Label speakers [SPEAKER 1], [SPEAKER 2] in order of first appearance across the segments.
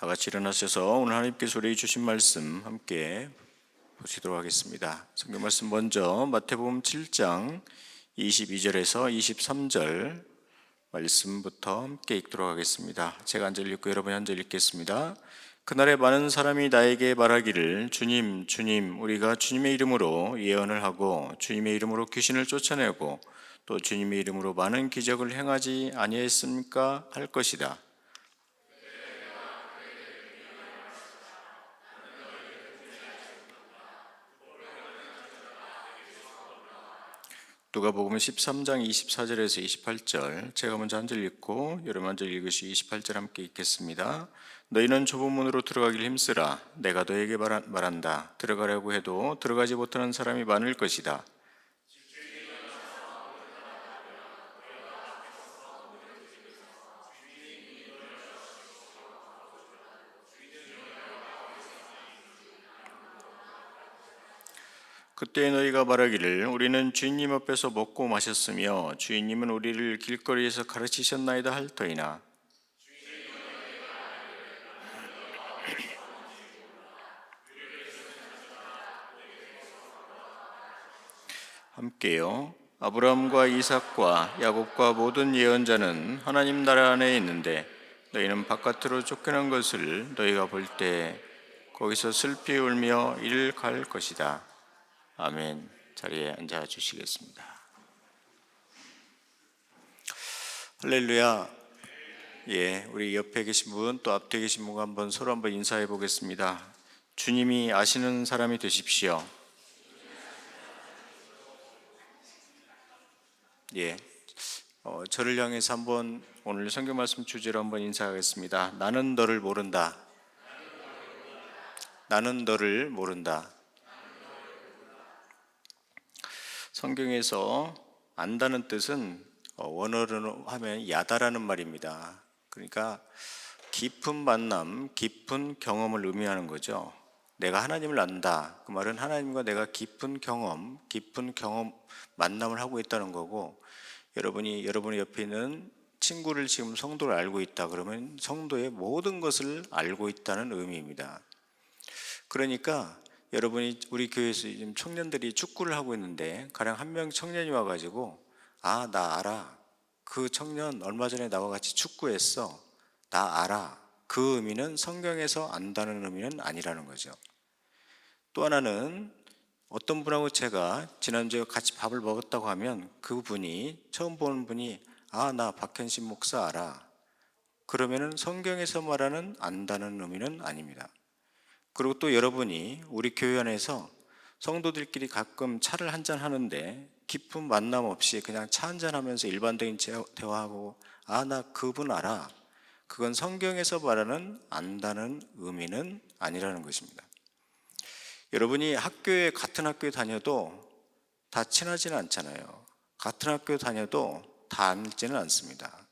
[SPEAKER 1] 다 같이 일어나셔서 오늘 하나님께서 우리에게 주신 말씀 함께 보시도록 하겠습니다. 성경 말씀 먼저 마태복음 7장 22절에서 23절 말씀부터 함께 읽도록 하겠습니다. 제가 한 절 읽고 여러분이 한 절 읽겠습니다. 그날에 많은 사람이 나에게 말하기를 주님, 주님, 우리가 주님의 이름으로 예언을 하고 주님의 이름으로 귀신을 쫓아내고 또 주님의 이름으로 많은 기적을 행하지 아니했습니까? 할 것이다. 누가복음 13장 24절에서 28절, 제가 먼저 한 절 읽고 여러분 한 절 읽으시 28절 함께 읽겠습니다. 너희는 좁은 문으로 들어가길 힘쓰라. 내가 너에게 말한다. 들어가려고 해도 들어가지 못하는 사람이 많을 것이다. 그때 너희가 말하기를 우리는 주인님 앞에서 먹고 마셨으며 주인님은 우리를 길거리에서 가르치셨나이다 할 터이나 함께요. 아브라함과 이삭과 야곱과 모든 예언자는 하나님 나라 안에 있는데 너희는 바깥으로 쫓겨난 것을 너희가 볼 때 거기서 슬피 울며 이를 갈 것이다. 아멘. 자리에 앉아 주시겠습니다. 할렐루야. 예, 우리 옆에 계신 분 또 앞에 계신 분 한번 서로 한번 인사해 보겠습니다. 주님이 아시는 사람이 되십시오. 예, 저를 향해서 한번 오늘 성경 말씀 주제로 한번 인사하겠습니다. 나는 너를 모른다. 나는 너를 모른다. 성경에서 안다는 뜻은 원어로 하면 야다라는 말입니다. 그러니까 깊은 만남, 깊은 경험을 의미하는 거죠. 내가 하나님을 안다. 그 말은 하나님과 내가 깊은 경험, 만남을 하고 있다는 거고, 여러분의 옆에 있는 친구를 지금 성도를 알고 있다 그러면 성도의 모든 것을 알고 있다는 의미입니다. 그러니까 여러분이 우리 교회에서 지금 청년들이 축구를 하고 있는데 가령 한 명 청년이 와가지고 나 알아. 그 청년 얼마 전에 나와 같이 축구했어. 나 알아. 그 의미는 성경에서 안다는 의미는 아니라는 거죠. 또 하나는 어떤 분하고 제가 지난주에 같이 밥을 먹었다고 하면 그분이 처음 보는 분이 나 박현신 목사 알아. 그러면은 성경에서 말하는 안다는 의미는 아닙니다. 그리고 또 여러분이 우리 교회 안에서 성도들끼리 가끔 차를 한잔 하는데 깊은 만남 없이 그냥 차 한잔 하면서 일반적인 대화하고 나 그분 알아. 그건 성경에서 말하는 안다는 의미는 아니라는 것입니다. 여러분이 같은 학교에 다녀도 다 친하지는 않잖아요. 같은 학교 다녀도 다 알지는 않습니다.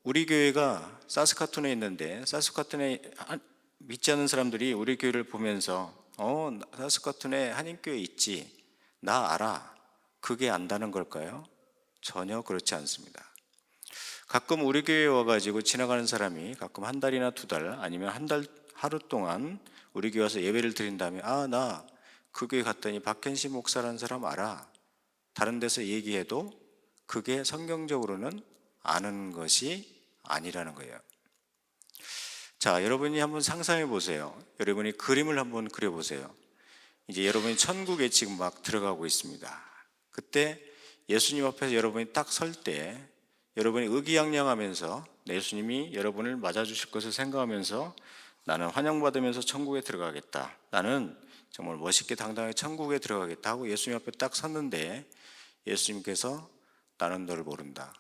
[SPEAKER 1] 우리 교회가 사스카툰에 있는데 사스카툰에 믿지 않는 사람들이 우리 교회를 보면서 사스카툰에 한인교회 있지, 나 알아. 그게 안다는 걸까요? 전혀 그렇지 않습니다. 가끔 우리 교회에 와가지고 지나가는 사람이 가끔 한 달이나 두 달 아니면 하루 동안 우리 교회 와서 예배를 드린 다음에 나 그 교회 갔더니 박현시 목사라는 사람 알아. 다른 데서 얘기해도 그게 성경적으로는 아는 것이 아니라는 거예요. 자, 여러분이 한번 상상해 보세요. 여러분이 그림을 한번 그려보세요. 이제 여러분이 천국에 지금 막 들어가고 있습니다. 그때 예수님 앞에서 여러분이 딱 설 때 여러분이 의기양양하면서 예수님이 여러분을 맞아주실 것을 생각하면서 나는 환영받으면서 천국에 들어가겠다. 나는 정말 멋있게 당당하게 천국에 들어가겠다 하고 예수님 앞에 딱 섰는데 예수님께서 나는 너를 모른다.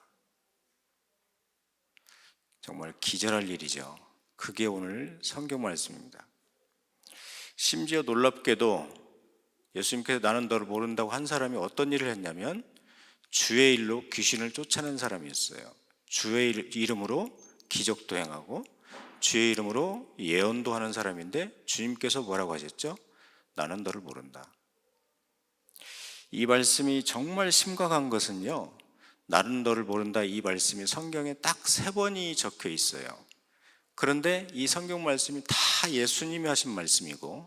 [SPEAKER 1] 정말 기절할 일이죠. 그게 오늘 성경 말씀입니다. 심지어 놀랍게도 예수님께서 나는 너를 모른다고 한 사람이 어떤 일을 했냐면 주의 일로 귀신을 쫓아낸 사람이었어요. 주의 이름으로 기적도 행하고 주의 이름으로 예언도 하는 사람인데 주님께서 뭐라고 하셨죠? 나는 너를 모른다. 이 말씀이 정말 심각한 것은요, 나는 너를 모른다 이 말씀이 성경에 딱 3번이 적혀 있어요. 그런데 이 성경 말씀이 다 예수님이 하신 말씀이고,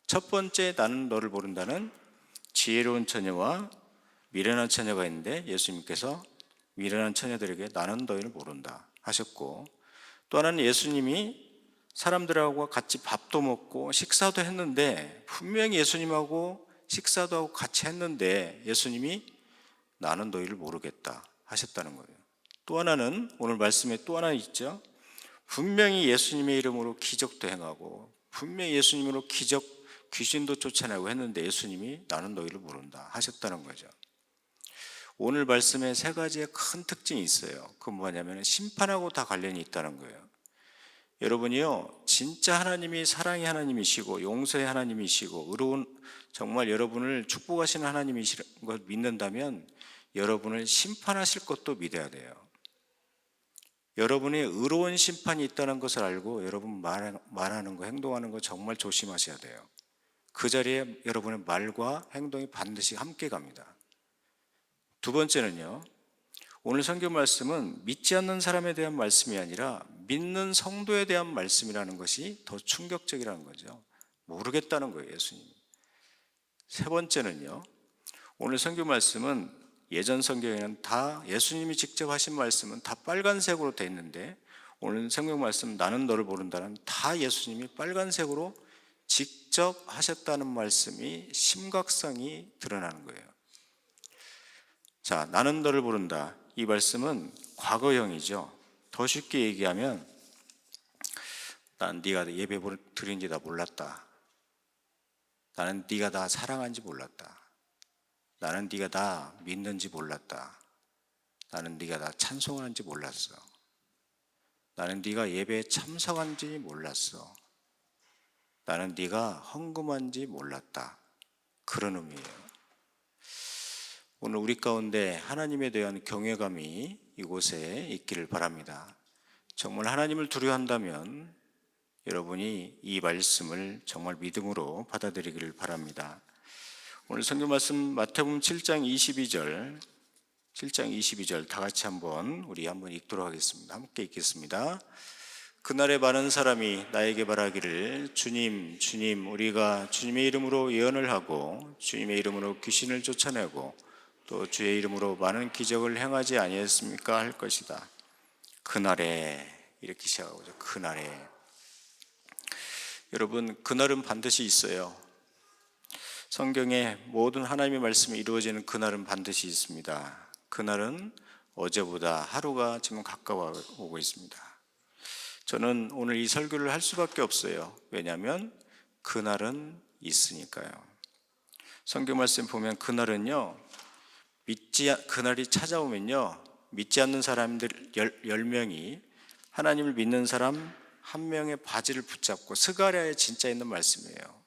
[SPEAKER 1] 첫 번째 나는 너를 모른다는 지혜로운 처녀와 미련한 처녀가 있는데 예수님께서 미련한 처녀들에게 나는 너희를 모른다 하셨고, 또 하나는 예수님이 사람들하고 같이 밥도 먹고 식사도 했는데, 분명히 예수님하고 식사도 하고 같이 했는데 예수님이 나는 너희를 모르겠다 하셨다는 거예요. 또 하나는 오늘 말씀에 또 하나 있죠. 분명히 예수님의 이름으로 기적도 행하고 분명히 예수님으로 귀신도 쫓아내고 했는데 예수님이 나는 너희를 모른다 하셨다는 거죠. 오늘 말씀에 세 가지의 큰 특징이 있어요. 그건 뭐냐면 심판하고 다 관련이 있다는 거예요. 여러분이요, 진짜 하나님이 사랑의 하나님이시고 용서의 하나님이시고 의로운, 정말 여러분을 축복하시는 하나님이시는 걸 믿는다면 여러분을 심판하실 것도 믿어야 돼요. 여러분의 의로운 심판이 있다는 것을 알고 여러분 말하는 거, 행동하는 거 정말 조심하셔야 돼요. 그 자리에 여러분의 말과 행동이 반드시 함께 갑니다. 두 번째는요, 오늘 성경 말씀은 믿지 않는 사람에 대한 말씀이 아니라 믿는 성도에 대한 말씀이라는 것이 더 충격적이라는 거죠. 모르겠다는 거예요, 예수님. 세 번째는요, 오늘 성경 말씀은 예전 성경에는 다 예수님이 직접 하신 말씀은 다 빨간색으로 되어 있는데, 오늘 성경 말씀 나는 너를 모른다는 다 예수님이 빨간색으로 직접 하셨다는 말씀이 심각성이 드러나는 거예요. 자, 나는 너를 모른다. 이 말씀은 과거형이죠. 더 쉽게 얘기하면 난 네가 예배 드린지 다 몰랐다. 나는 네가 다 사랑한지 몰랐다. 나는 네가 다 믿는지 몰랐다. 나는 네가 다 찬송하는지 몰랐어. 나는 네가 예배에 참석한지 몰랐어. 나는 네가 헌금한지 몰랐다. 그런 의미예요. 오늘 우리 가운데 하나님에 대한 경외감이 이곳에 있기를 바랍니다. 정말 하나님을 두려워한다면 여러분이 이 말씀을 정말 믿음으로 받아들이기를 바랍니다. 오늘 성경 말씀 마태복음 7장 22절 다 같이 한번 읽도록 하겠습니다. 함께 읽겠습니다. 그날에 많은 사람이 나에게 말하기를 주님 주님 우리가 주님의 이름으로 예언을 하고 주님의 이름으로 귀신을 쫓아내고 또 주의 이름으로 많은 기적을 행하지 아니했습니까? 할 것이다. 그날에, 이렇게 시작하고 있죠. 그날에. 여러분, 그날은 반드시 있어요. 성경에 모든 하나님의 말씀이 이루어지는 그날은 반드시 있습니다. 그날은 어제보다 하루가 지금 가까워 오고 있습니다. 저는 오늘 이 설교를 할 수밖에 없어요. 왜냐하면 그날은 있으니까요. 성경 말씀 보면 그날은요, 그날이 찾아오면요, 믿지 않는 사람들 10명이 하나님을 믿는 사람 한 명의 바지를 붙잡고, 스가랴에 진짜 있는 말씀이에요.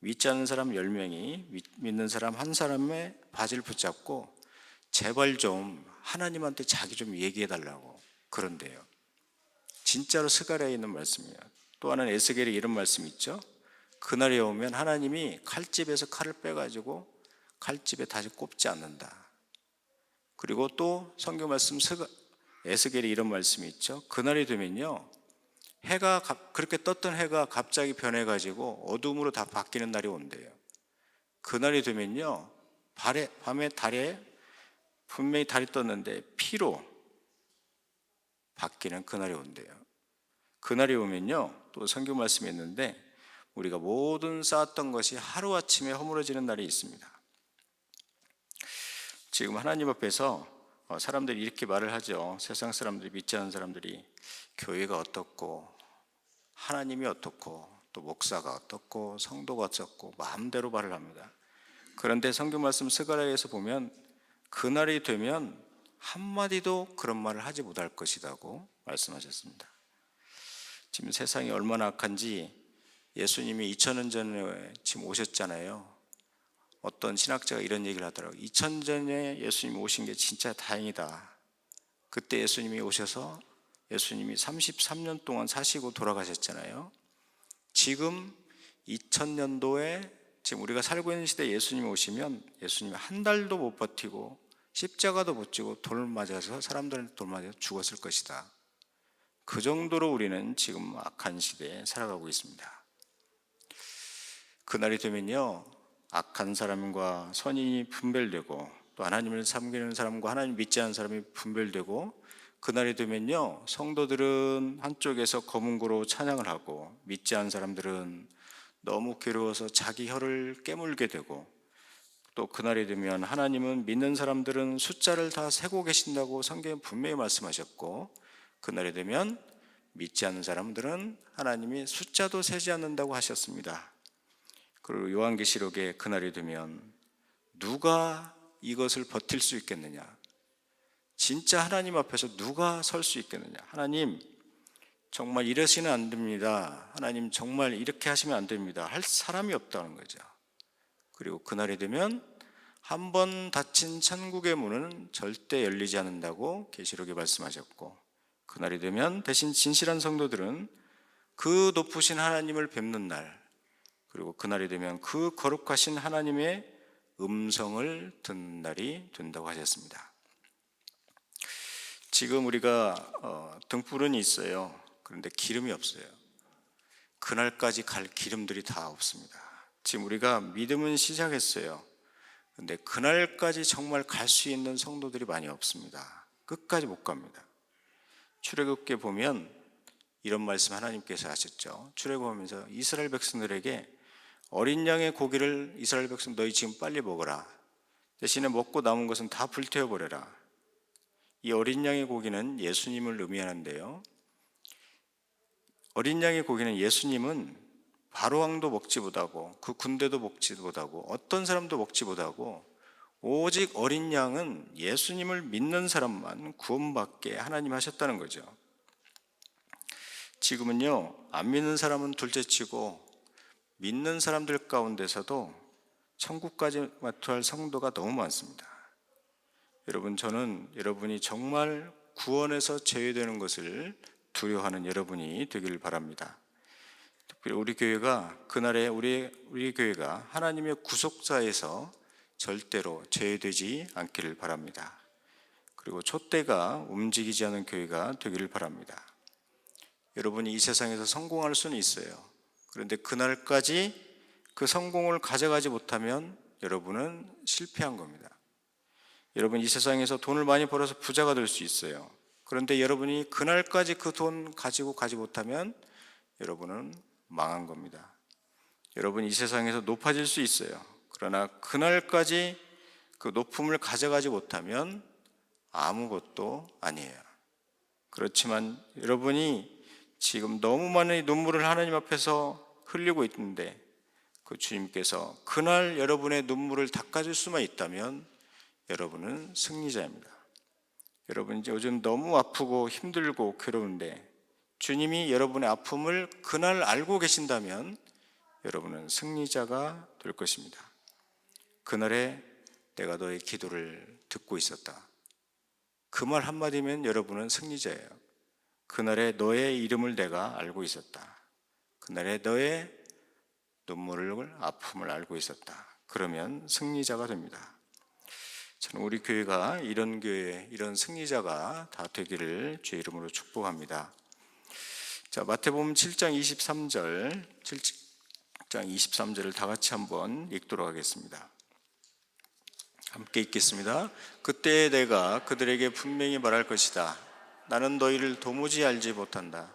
[SPEAKER 1] 믿지 않는 사람 10명이 믿는 사람 한 사람의 바지를 붙잡고 제발 좀 하나님한테 자기 좀 얘기해 달라고 그런데요. 진짜로 스가랴에 있는 말씀이에요. 또 하나는 에스겔에 이런 말씀이 있죠. 그날이 오면 하나님이 칼집에서 칼을 빼가지고 칼집에 다시 꼽지 않는다. 그리고 또 성경 말씀 에스겔에 이런 말씀이 있죠. 그날이 되면요, 그렇게 떴던 해가 갑자기 변해가지고 어둠으로 다 바뀌는 날이 온대요. 그날이 되면요, 밤에 달에 분명히 달이 떴는데 피로 바뀌는 그날이 온대요. 그날이 오면요, 또 성경 말씀이 있는데 우리가 모든 쌓았던 것이 하루아침에 허물어지는 날이 있습니다. 지금 하나님 앞에서 사람들이 이렇게 말을 하죠. 세상 사람들이, 믿지 않는 사람들이 교회가 어떻고 하나님이 어떻고 또 목사가 어떻고 성도가 어떻고 마음대로 말을 합니다. 그런데 성경 말씀 스가랴에서 보면 그날이 되면 한마디도 그런 말을 하지 못할 것이라고 말씀하셨습니다. 지금 세상이 얼마나 악한지 예수님이 2000년 전에 지금 오셨잖아요. 어떤 신학자가 이런 얘기를 하더라고요. 2000년 전에 예수님이 오신 게 진짜 다행이다. 그때 예수님이 오셔서 예수님이 33년 동안 사시고 돌아가셨잖아요. 지금 2000년도에 지금 우리가 살고 있는 시대에 예수님이 오시면 예수님이 한 달도 못 버티고 십자가도 못 지고 돌 맞아서 사람들한테 돌 맞아서 죽었을 것이다. 그 정도로 우리는 지금 악한 시대에 살아가고 있습니다. 그날이 되면요, 악한 사람과 선인이 분별되고 또 하나님을 섬기는 사람과 하나님 믿지 않는 사람이 분별되고, 그날이 되면요, 성도들은 한쪽에서 검은고로 찬양을 하고 믿지 않는 사람들은 너무 괴로워서 자기 혀를 깨물게 되고, 또 그날이 되면 하나님은 믿는 사람들은 숫자를 다 세고 계신다고 성경에 분명히 말씀하셨고, 그날이 되면 믿지 않는 사람들은 하나님이 숫자도 세지 않는다고 하셨습니다. 그리고 요한계시록에 그날이 되면 누가 이것을 버틸 수 있겠느냐, 진짜 하나님 앞에서 누가 설 수 있겠느냐, 하나님 정말 이러시면 안 됩니다, 하나님 정말 이렇게 하시면 안 됩니다 할 사람이 없다는 거죠. 그리고 그날이 되면 한 번 닫힌 천국의 문은 절대 열리지 않는다고 계시록에 말씀하셨고, 그날이 되면 대신 진실한 성도들은 그 높으신 하나님을 뵙는 날, 그리고 그날이 되면 그 거룩하신 하나님의 음성을 듣는 날이 된다고 하셨습니다. 지금 우리가 등불은 있어요. 그런데 기름이 없어요. 그날까지 갈 기름들이 다 없습니다. 지금 우리가 믿음은 시작했어요. 그런데 그날까지 정말 갈 수 있는 성도들이 많이 없습니다. 끝까지 못 갑니다. 출애굽기에 보면 이런 말씀 하나님께서 하셨죠. 출애굽하면서 이스라엘 백성들에게 어린 양의 고기를 이스라엘 백성 너희 지금 빨리 먹어라, 대신에 먹고 남은 것은 다 불태워버려라. 이 어린 양의 고기는 예수님을 의미하는데요, 어린 양의 고기는 예수님은 바로왕도 먹지 못하고 그 군대도 먹지 못하고 어떤 사람도 먹지 못하고 오직 어린 양은 예수님을 믿는 사람만 구원받게 하나님 하셨다는 거죠. 지금은요, 안 믿는 사람은 둘째치고 믿는 사람들 가운데서도 천국까지 마투할 성도가 너무 많습니다. 여러분, 저는 여러분이 정말 구원에서 제외되는 것을 두려워하는 여러분이 되기를 바랍니다. 특별히 우리 교회가 그날에 우리 교회가 하나님의 구속사에서 절대로 제외되지 않기를 바랍니다. 그리고 촛대가 움직이지 않은 교회가 되기를 바랍니다. 여러분이 이 세상에서 성공할 수는 있어요. 그런데 그날까지 그 성공을 가져가지 못하면 여러분은 실패한 겁니다. 여러분, 이 세상에서 돈을 많이 벌어서 부자가 될 수 있어요. 그런데 여러분이 그날까지 그 돈 가지고 가지 못하면 여러분은 망한 겁니다. 여러분, 이 세상에서 높아질 수 있어요. 그러나 그날까지 그 높음을 가져가지 못하면 아무것도 아니에요. 그렇지만 여러분이 지금 너무 많은 눈물을 하나님 앞에서 흘리고 있는데 그 주님께서 그날 여러분의 눈물을 닦아줄 수만 있다면 여러분은 승리자입니다. 여러분, 요즘 너무 아프고 힘들고 괴로운데 주님이 여러분의 아픔을 그날 알고 계신다면 여러분은 승리자가 될 것입니다. 그날에 내가 너의 기도를 듣고 있었다, 그 말 한마디면 여러분은 승리자예요. 그날에 너의 이름을 내가 알고 있었다, 그날에 너의 눈물을, 아픔을 알고 있었다, 그러면 승리자가 됩니다. 저는 우리 교회가 이런 교회, 이런 승리자가 다 되기를 주의 이름으로 축복합니다. 자, 마태복음 7장 23절, 7장 23절을 다 같이 한번 읽도록 하겠습니다. 함께 읽겠습니다. 그때 내가 그들에게 분명히 말할 것이다. 나는 너희를 도무지 알지 못한다.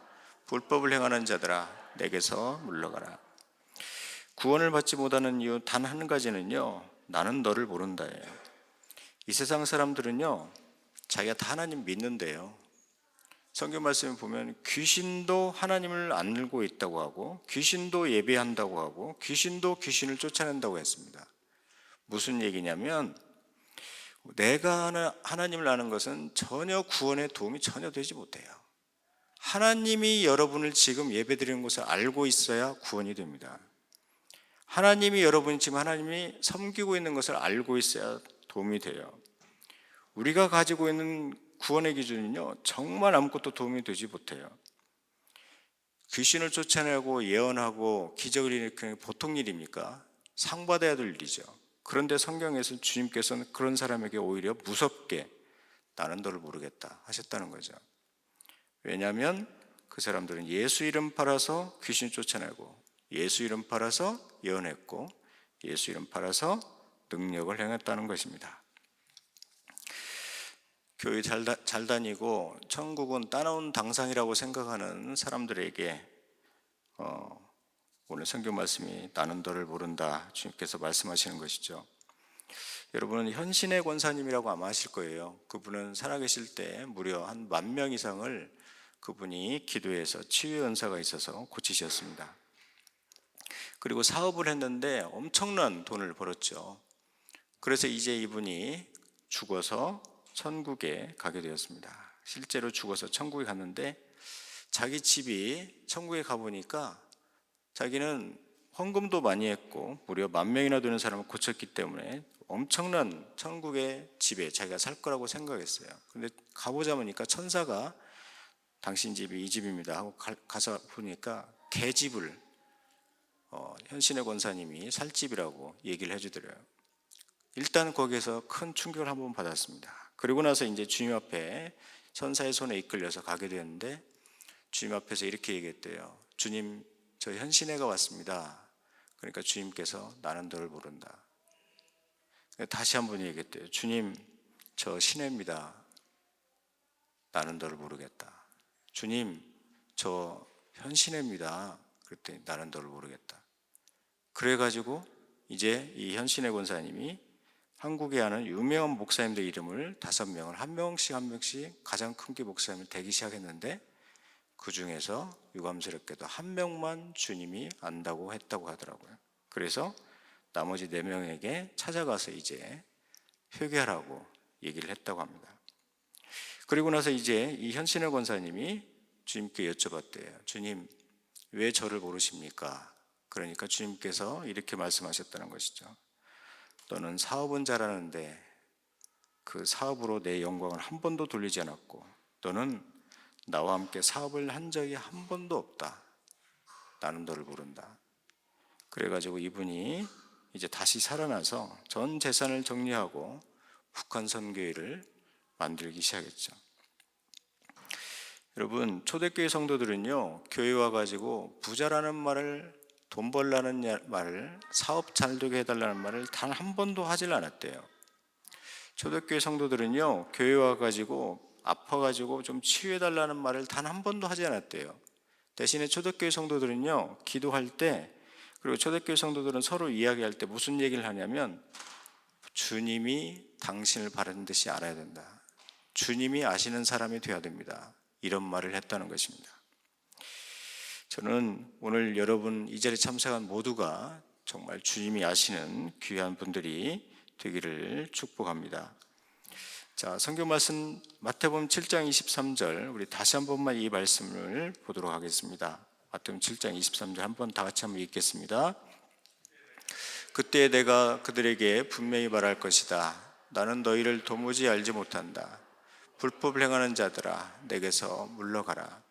[SPEAKER 1] 불법을 행하는 자들아, 내게서 물러가라. 구원을 받지 못하는 이유 단 한 가지는요, 나는 너를 모른다예요. 이 세상 사람들은요, 자기가 다 하나님 믿는데요, 성경 말씀에 보면 귀신도 하나님을 안 알고 있다고 하고 귀신도 예배한다고 하고 귀신도 귀신을 쫓아낸다고 했습니다. 무슨 얘기냐면 내가 하나님을 아는 것은 전혀 구원에 도움이 전혀 되지 못해요. 하나님이 여러분을 지금 예배드리는 것을 알고 있어야 구원이 됩니다. 하나님이 여러분이 지금 하나님이 섬기고 있는 것을 알고 있어야 도움이 돼요. 우리가 가지고 있는 구원의 기준은요, 정말 아무것도 도움이 되지 못해요. 귀신을 쫓아내고 예언하고 기적을 일으키는 게 보통 일입니까? 상 받아야 될 일이죠. 그런데 성경에서 주님께서는 그런 사람에게 오히려 무섭게 나는 너를 모르겠다 하셨다는 거죠. 왜냐하면 그 사람들은 예수 이름 팔아서 귀신 쫓아내고, 예수 이름 팔아서 예언했고, 예수 이름 팔아서 능력을 행했다는 것입니다. 교회 잘 다니고 천국은 따놓은 당상이라고 생각하는 사람들에게 오늘 성경 말씀이 나는 너를 모른다, 주님께서 말씀하시는 것이죠. 여러분은 현신의 권사님이라고 아마 하실 거예요. 그분은 살아계실 때 무려 한 10,000명 이상을 그분이 기도해서 치유의 은사가 있어서 고치셨습니다. 그리고 사업을 했는데 엄청난 돈을 벌었죠. 그래서 이제 이분이 죽어서 천국에 가게 되었습니다. 실제로 죽어서 천국에 갔는데 자기 집이 천국에 가보니까 자기는 헌금도 많이 했고 무려 10,000명이나 되는 사람을 고쳤기 때문에 엄청난 천국의 집에 자기가 살 거라고 생각했어요. 근데 가보자 보니까 천사가 당신 집이 이 집입니다 하고 가서 보니까 개집을 현신의 권사님이 살 집이라고 얘기를 해주더래요. 일단 거기에서 큰 충격을 한번 받았습니다. 그리고 나서 이제 주님 앞에 천사의 손에 이끌려서 가게 되었는데 주님 앞에서 이렇게 얘기했대요. 주님, 저 현신애가 왔습니다. 그러니까 주님께서 나는 너를 모른다. 다시 한번 얘기했대요. 주님, 저 신애입니다. 나는 너를 모르겠다. 주님, 저 현신애입니다. 그랬더니 나는 너를 모르겠다. 그래가지고 이제 이 현신애 권사님이 한국에 하는 유명한 목사님들 이름을 5명을 한 명씩 가장 큰 게 목사님을 대기 시작했는데 그 중에서 유감스럽게도 1명만 주님이 안다고 했다고 하더라고요. 그래서 나머지 4명에게 찾아가서 이제 회개하라고 얘기를 했다고 합니다. 그리고 나서 이제 이 현신의 권사님이 주님께 여쭤봤대요. 주님, 왜 저를 모르십니까? 그러니까 주님께서 이렇게 말씀하셨다는 것이죠. 너는 사업은 잘하는데 그 사업으로 내 영광을 한 번도 돌리지 않았고 너는 나와 함께 사업을 한 적이 한 번도 없다. 나는 너를 모른다. 그래가지고 이분이 이제 다시 살아나서 전 재산을 정리하고 북한 선교회를 만들기 시작했죠. 여러분, 초대교회 성도들은요, 교회 와가지고 부자라는 말을, 돈 벌라는 말을, 사업 잘 되게 해달라는 말을 단 한 번도 하질 않았대요. 초대교회 성도들은요, 교회 와가지고 아파가지고 좀 치유해달라는 말을 단 한 번도 하지 않았대요. 대신에 초대교회 성도들은요, 기도할 때, 그리고 초대교회 성도들은 서로 이야기할 때 무슨 얘기를 하냐면 주님이 당신을 바라는 듯이 알아야 된다. 주님이 아시는 사람이 되어야 됩니다. 이런 말을 했다는 것입니다. 저는 오늘 여러분 이 자리에 참석한 모두가 정말 주님이 아시는 귀한 분들이 되기를 축복합니다. 자, 성경 말씀 마태복음 7장 23절 우리 다시 한 번만 이 말씀을 보도록 하겠습니다. 마태복음 7장 23절 한번 다 같이 한번 읽겠습니다. 그때 내가 그들에게 분명히 말할 것이다. 나는 너희를 도무지 알지 못한다. 불법을 행하는 자들아, 내게서 물러가라.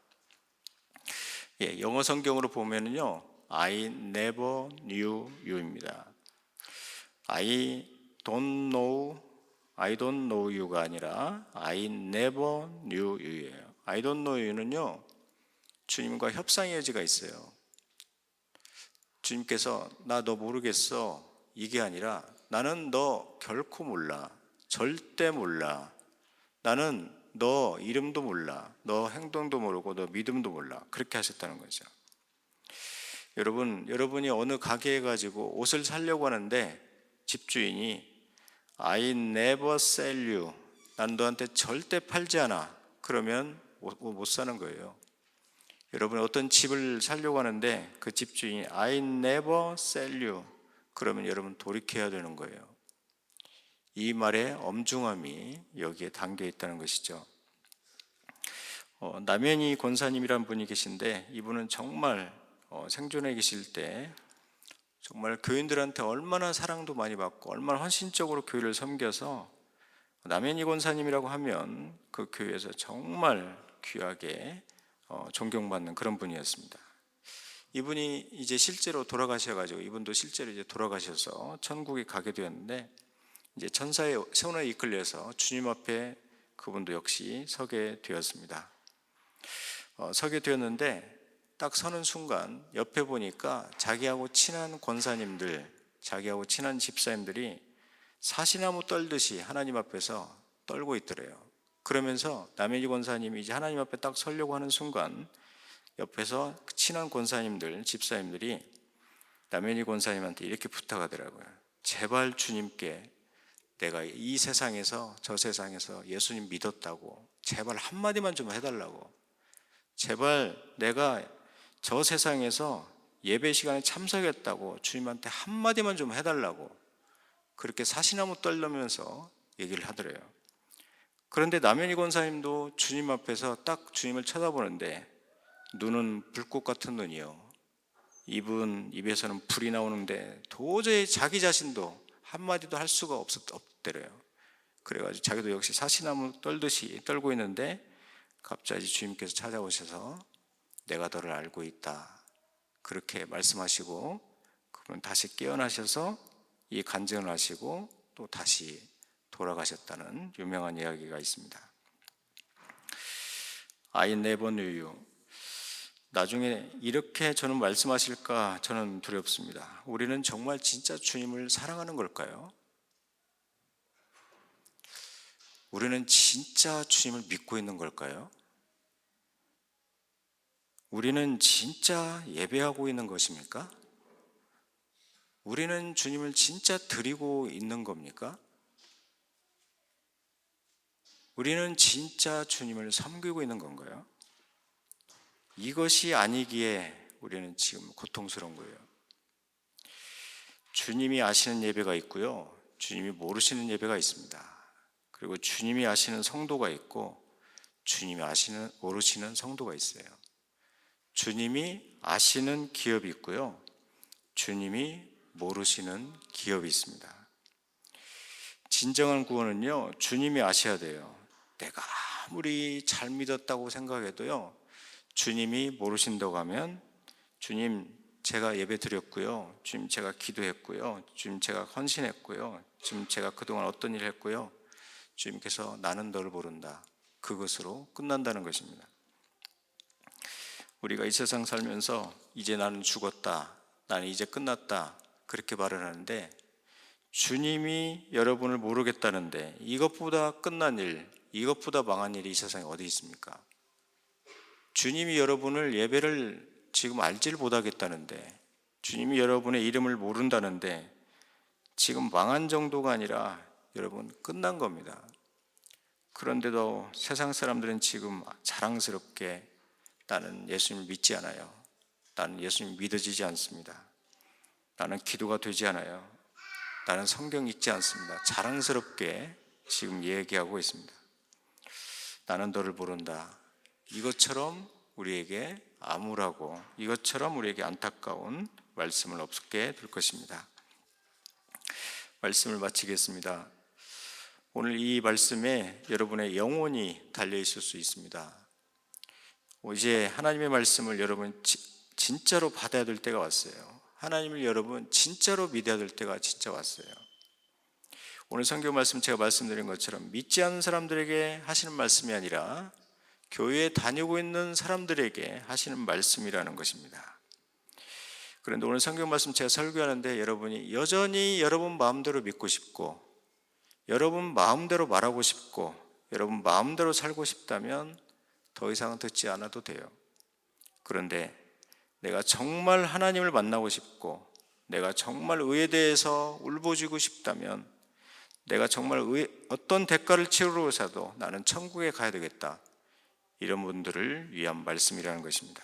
[SPEAKER 1] 예, 영어 성경으로 보면은요, I never knew you입니다. I don't know you가 아니라 I never knew you예요. I don't know you는요, 주님과 협상의 여지가 있어요. 주님께서 나 너 모르겠어 이게 아니라 나는 너 결코 몰라, 절대 몰라. 나는 너 이름도 몰라, 너 행동도 모르고 너 믿음도 몰라. 그렇게 하셨다는 거죠. 여러분이 어느 가게에 가지고 옷을 사려고 하는데 집주인이 I never sell you, 난 너한테 절대 팔지 않아. 그러면 못 사는 거예요. 여러분 어떤 집을 사려고 하는데 그 집주인이 I never sell you, 그러면 여러분 돌이켜야 되는 거예요. 이 말의 엄중함이 여기에 담겨 있다는 것이죠. 남현희 권사님이라는 분이 계신데 이분은 정말 생존해 계실 때 정말 교인들한테 얼마나 사랑도 많이 받고 얼마나 헌신적으로 교회를 섬겨서 남현희 권사님이라고 하면 그 교회에서 정말 귀하게 존경받는 그런 분이었습니다. 이분이 이제 실제로 돌아가셔가지고 이분도 실제로 이제 돌아가셔서 천국에 가게 되었는데 이제 천사의 손에 이끌려서 주님 앞에 그분도 역시 서게 되었습니다. 서게 되었는데 딱 서는 순간 옆에 보니까 자기하고 친한 권사님들, 자기하고 친한 집사님들이 사시나무 떨듯이 하나님 앞에서 떨고 있더래요. 그러면서 남현희 권사님이 이제 하나님 앞에 딱 서려고 하는 순간 옆에서 친한 권사님들, 집사님들이 남현희 권사님한테 이렇게 부탁하더라고요. 제발 주님께 내가 이 세상에서 저 세상에서 예수님 믿었다고 제발 한마디만 좀 해달라고, 제발 내가 저 세상에서 예배 시간에 참석했다고 주님한테 한마디만 좀 해달라고 그렇게 사시나무 떨면서 얘기를 하더래요. 그런데 남현희 권사님도 주님 앞에서 딱 주님을 쳐다보는데 눈은 불꽃 같은 눈이요, 입에서는 불이 나오는데 도저히 자기 자신도 한마디도 할 수가 없더래요. 그래가지고 자기도 역시 사시나무 떨듯이 떨고 있는데 갑자기 주님께서 찾아오셔서 내가 너를 알고 있다 그렇게 말씀하시고, 그분 다시 깨어나셔서 이 간증을 하시고 또 다시 돌아가셨다는 유명한 이야기가 있습니다. I never knew you. 나중에 이렇게 저는 말씀하실까 저는 두렵습니다. 우리는 정말 진짜 주님을 사랑하는 걸까요? 우리는 진짜 주님을 믿고 있는 걸까요? 우리는 진짜 예배하고 있는 것입니까? 우리는 주님을 진짜 드리고 있는 겁니까? 우리는 진짜 주님을 섬기고 있는 건가요? 이것이 아니기에 우리는 지금 고통스러운 거예요. 주님이 아시는 예배가 있고요, 주님이 모르시는 예배가 있습니다. 그리고 주님이 아시는 성도가 있고 주님이 모르시는 성도가 있어요. 주님이 아시는 기업이 있고요, 주님이 모르시는 기업이 있습니다. 진정한 구원은요, 주님이 아셔야 돼요. 내가 아무리 잘 믿었다고 생각해도요, 주님이 모르신다고 하면 주님 제가 예배 드렸고요, 주님 제가 기도했고요, 주님 제가 헌신했고요, 주님 제가 그동안 어떤 일을 했고요, 주님께서 나는 너를 모른다, 그것으로 끝난다는 것입니다. 우리가 이 세상 살면서 이제 나는 죽었다, 나는 이제 끝났다 그렇게 말을 하는데, 주님이 여러분을 모르겠다는데 이것보다 끝난 일, 이것보다 망한 일이 이 세상에 어디 있습니까? 주님이 여러분을 예배를 지금 알지를 못하겠다는데, 주님이 여러분의 이름을 모른다는데 지금 망한 정도가 아니라 여러분 끝난 겁니다. 그런데도 세상 사람들은 지금 자랑스럽게 나는 예수님을 믿지 않아요, 나는 예수님 믿어지지 않습니다, 나는 기도가 되지 않아요, 나는 성경 읽지 않습니다, 자랑스럽게 지금 얘기하고 있습니다. 나는 너를 모른다. 이것처럼 우리에게 암울하고 이것처럼 우리에게 안타까운 말씀을 없게 될 것입니다. 말씀을 마치겠습니다. 오늘 이 말씀에 여러분의 영혼이 달려 있을 수 있습니다. 이제 하나님의 말씀을 여러분 진짜로 받아야 될 때가 왔어요. 하나님을 여러분 진짜로 믿어야 될 때가 진짜 왔어요. 오늘 성경 말씀 제가 말씀드린 것처럼 믿지 않는 사람들에게 하시는 말씀이 아니라 교회에 다니고 있는 사람들에게 하시는 말씀이라는 것입니다. 그런데 오늘 성경 말씀 제가 설교하는데 여러분이 여전히 여러분 마음대로 믿고 싶고 여러분 마음대로 말하고 싶고 여러분 마음대로 살고 싶다면 더 이상은 듣지 않아도 돼요. 그런데 내가 정말 하나님을 만나고 싶고 내가 정말 의에 대해서 울부짖고 싶다면, 내가 정말 어떤 대가를 치르고서도 나는 천국에 가야 되겠다, 이런 분들을 위한 말씀이라는 것입니다.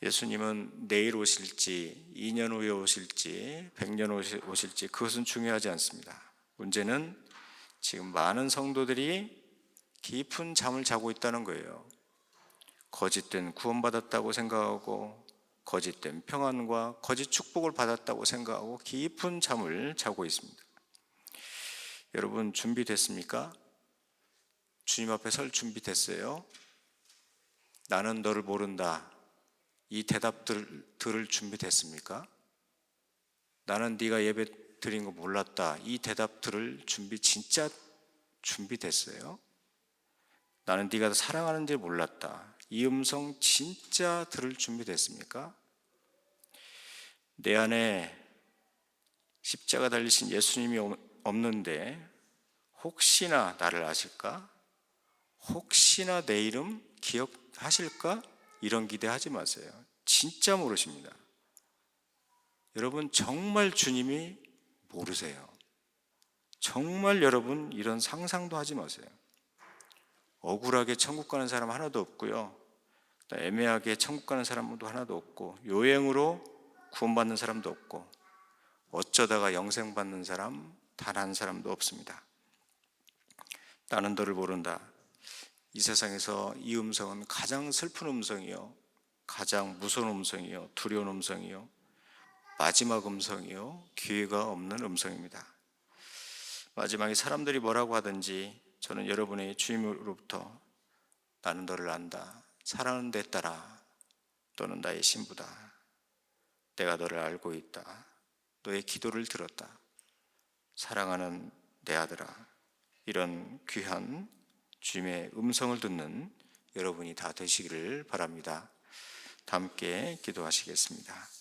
[SPEAKER 1] 예수님은 내일 오실지 2년 후에 오실지 100년 오실지 그것은 중요하지 않습니다. 문제는 지금 많은 성도들이 깊은 잠을 자고 있다는 거예요. 거짓된 구원받았다고 생각하고 거짓된 평안과 거짓 축복을 받았다고 생각하고 깊은 잠을 자고 있습니다. 여러분 준비됐습니까? 주님 앞에 설 준비됐어요? 나는 너를 모른다, 이 대답들 들을 준비됐습니까? 나는 네가 예배 드린 거 몰랐다, 이 대답 들을 준비 진짜 준비됐어요? 나는 네가 사랑하는 줄 몰랐다, 이 음성 진짜 들을 준비 됐습니까? 내 안에 십자가 달리신 예수님이 없는데 혹시나 나를 아실까? 혹시나 내 이름 기억하실까? 이런 기대하지 마세요. 진짜 모르십니다. 여러분 정말 주님이 모르세요. 정말 여러분 이런 상상도 하지 마세요. 억울하게 천국 가는 사람 하나도 없고요. 애매하게 천국 가는 사람도 하나도 없고, 요행으로 구원받는 사람도 없고, 어쩌다가 영생 받는 사람 단 한 사람도 없습니다. 나는 너를 모른다. 이 세상에서 이 음성은 가장 슬픈 음성이요, 가장 무서운 음성이요, 두려운 음성이요, 마지막 음성이요, 기회가 없는 음성입니다. 마지막에 사람들이 뭐라고 하든지 저는 여러분의 주님으로부터 나는 너를 안다, 사랑하는 내 딸아, 너는 나의 신부다, 내가 너를 알고 있다, 너의 기도를 들었다, 사랑하는 내 아들아, 이런 귀한 주님의 음성을 듣는 여러분이 다 되시기를 바랍니다. 다 함께 기도하시겠습니다.